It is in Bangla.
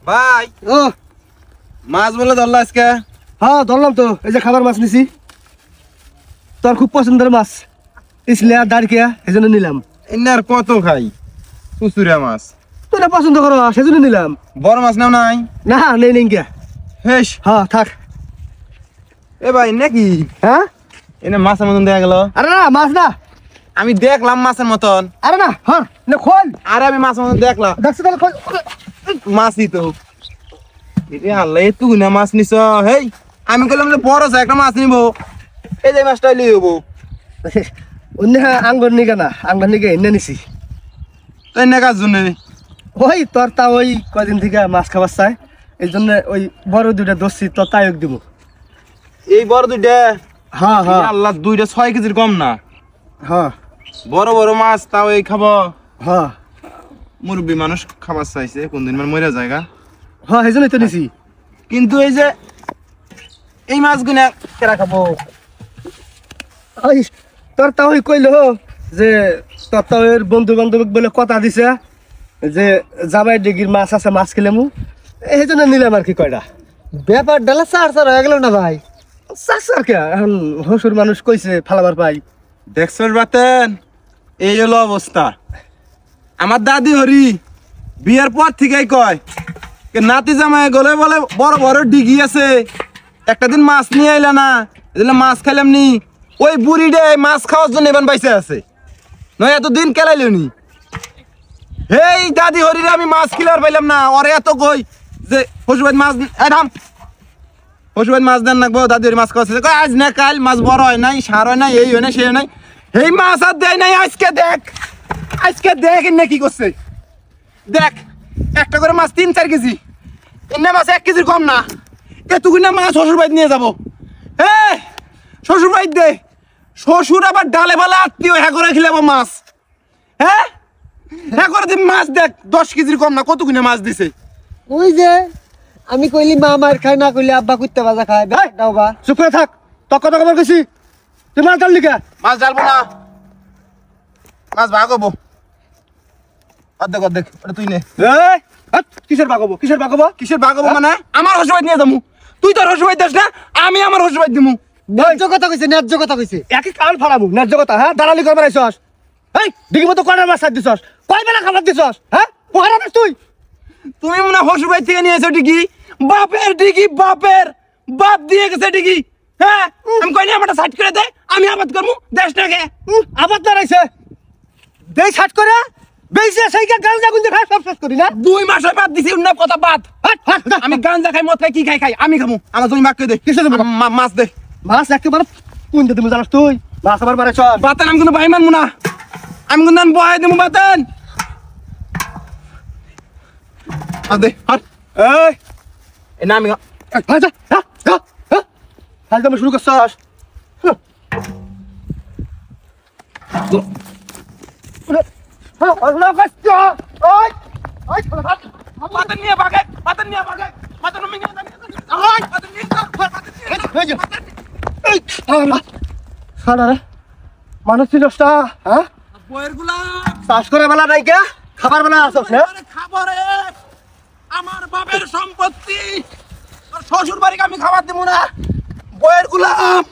ভাই ও মাছ বলে ধরলা আজকে? হ্যাঁ ধরলাম তো, এই যে খাবার মাছ নিছি, তোর খুব পছন্দের মাছ ইসলে আর দাঁড়িয়া, এই জন্য নিলাম। এনে আর কত খাই চুচুরিয়া মাছ, তুই না পছন্দ করো সেজন্য নিলাম। বড় মাছ নাও নাই? না নেই নেই গিয়া। হেস হ্যাঁ থাক। এ ভাই নাকি হ্যাঁ এনে মাছের মতন দেখা গেল? আরে না মাছ না, আমি দেখলাম মাছের মতন। আরে না হ্যাঁ না খোল। আরে আমি মাছের মতন দেখলাম, দেখছো তাহলে খোল। মাছই তো। এরে আল্লাহ তুই না মাছ নিছ? হেই আমি কইলাম যে বড় আছে একটা মাছ নিব, এই যে মাছটা লই হবো। অন্য আঙ্গর নিগে না, আঙ্গর নিগে এনে নিছি। তাই না কাজ জন্য ওই তোর তা ওই কয়দিন থেকে মাছ খাবার চাই, এই জন্য ওই বড় দুইটা দোষী তোর তাই দিব। এই বড় দুইটা? হ্যাঁ হ্যাঁ আল্লাহ, দুইটা 6 কেজির কম না। হ্যাঁ বড় বড় মাছ তাও এই খাবো? হ্যাঁ মুরব্বী মানুষ খাবার চাইছে, কোনদিন মরে জায়গা। হ্যাঁ এই জন্যই তো নিছি। কিন্তু এই যে এই মাছগুলা কেরা খাবো? ওই তোর তা ওই কইলো যে তোর তা ওই বন্ধু বান্ধব বলে কথা দিছে যে জামাই ডিগির মাছ আছে, মাছ খেলেমু, এই জন্য নিলাম আর কি। কয়টা ব্যাপার ডালা চার হয়ে গেল না ভাই? চার কে এখন হসুর মানুষ কইছে ফালাবার পাই। দেখছস বাতেন, এই হলো অবস্থা। আমার দাদি হরি বিয়ের পর থেকেই কয় নাতি জামাই গলে বলে বড় বড় ডিগি আছে, একটা দিন মাছ নিয়ে আইলা না, এদিন মাছ খাইলাম নি। ওই বুড়িডে মাছ খাওয়ার জন্য এবার বাইসে আছে, নয় এতদিন কেলাইলো নি। এই দাদি হরিরে আমি মাছ কিলার পাইলাম না, ওরে এত কই যে পশুবাদ মাছ থাম, পশুবাদ মাছ দেন নাকবো। দাদি হরি মাছ খাওয়াচ্ছে, কয় আজ না কাল মাছ বড় হয় নাই, সার হয় নাই, এই হয় না সেই হয় নাই। এই মাছ আর দেয় নাই, আজকে দেখ, আজকে দেখ এনে কি করছে। দেখ একটা করে মাছ 3-4 কেজি, এনে মাছ 1 কেজির কম না। এতগুলো না মাছ শ্বশুর বাড়ি নিয়ে যাবো। হ্যাঁ শ্বশুর বাড়ি দে, শ্বশুর আবার ডালে ভালে আত্মীয় হ্যাঁ করে খেলাবো মাছ। হ্যাঁ হ্যাঁ করে দিবি মাছ। দেখ 10 কেজির কম না, কতগুলো মাছ দিছে। ওই যে আমি কইলি মা মার খায়, না কইলি আব্বা কুত্তে বাজা খায়। দাও বা চুপ করে থাক, তোর কথা খবর কইছি, তুই মাছ ডাল লিখা। মাছ ডালবো না, মাছ ভাগ হবো অর্ধেক অর্ধেক। ওটা তুই নে। কিসের বাগাবো, কিসের বাগাবো? কিসের ভাগ হবো মানে? আমার শ্বশুর বাড়ি নিয়ে যাবো। তুই তোর শ্বশুর বাড়ি যাস না, আমি আমার শ্বশুর বাড়ি দিমু। ন্যায্য কথা কইছে, ন্যায্য কথা কইছে। একই কাল ফাড়াবো ন্যায্য কথা। হ্যাঁ দালালি করবার আইসস? এই ডিগি মতো কয়টার মাছ দিছস, কয় বেলা খাবার দিছস? হ্যাঁ পোহারা দিস তুই? তুমি মনে হয় শ্বশুর বাড়ি থেকে নিয়েছো ডিগি, বাপের ডিগি, বাপের বাপ দিয়ে গেছে ডিগি। হ্যাঁ আমি কইনি আমারটা সাইড করে দে, আমি আবাদ করবো, দেশ না গে। আবার দাঁড়াইছে বেশ হাট করে বেশি সেই গাঞ্জা গুঞ্জা খাই সব শেষ করি না। 2 মাস হয় বাদ দিছি, অন্য কথা বাদ। আমি গাঞ্জা খাই, মদ খাই, কি খাই আমি খামু। আমার জমি মাক দে, কিসের জমি? মাছ দে। মাছ একেবারে কোনটা তুমি জানাস তুই? মাছ আবার বাড়াইছ? বাতেন আমি কোনো ভাই মানবো না, আমি কোনো বহাই দেবো বাতেন। দে হাট। এই না আমি তুমি শুরু করছস? বাতেন নিয়ে বাগে, বাতেন নিয়ে বাগে, বাতেন আমি নিয়ে বাতেন নিয়ে মানুষ ছিলসটা হ্যাঁ বইয়ের গুলা চাষ করে বেলা নাই কে খাবার বেলা আসছ না? খাবারে আমার বাপের সম্পত্তি, শ্বশুর বাড়িকে আমি খাবার দেবো না। বইয়ের গুলাম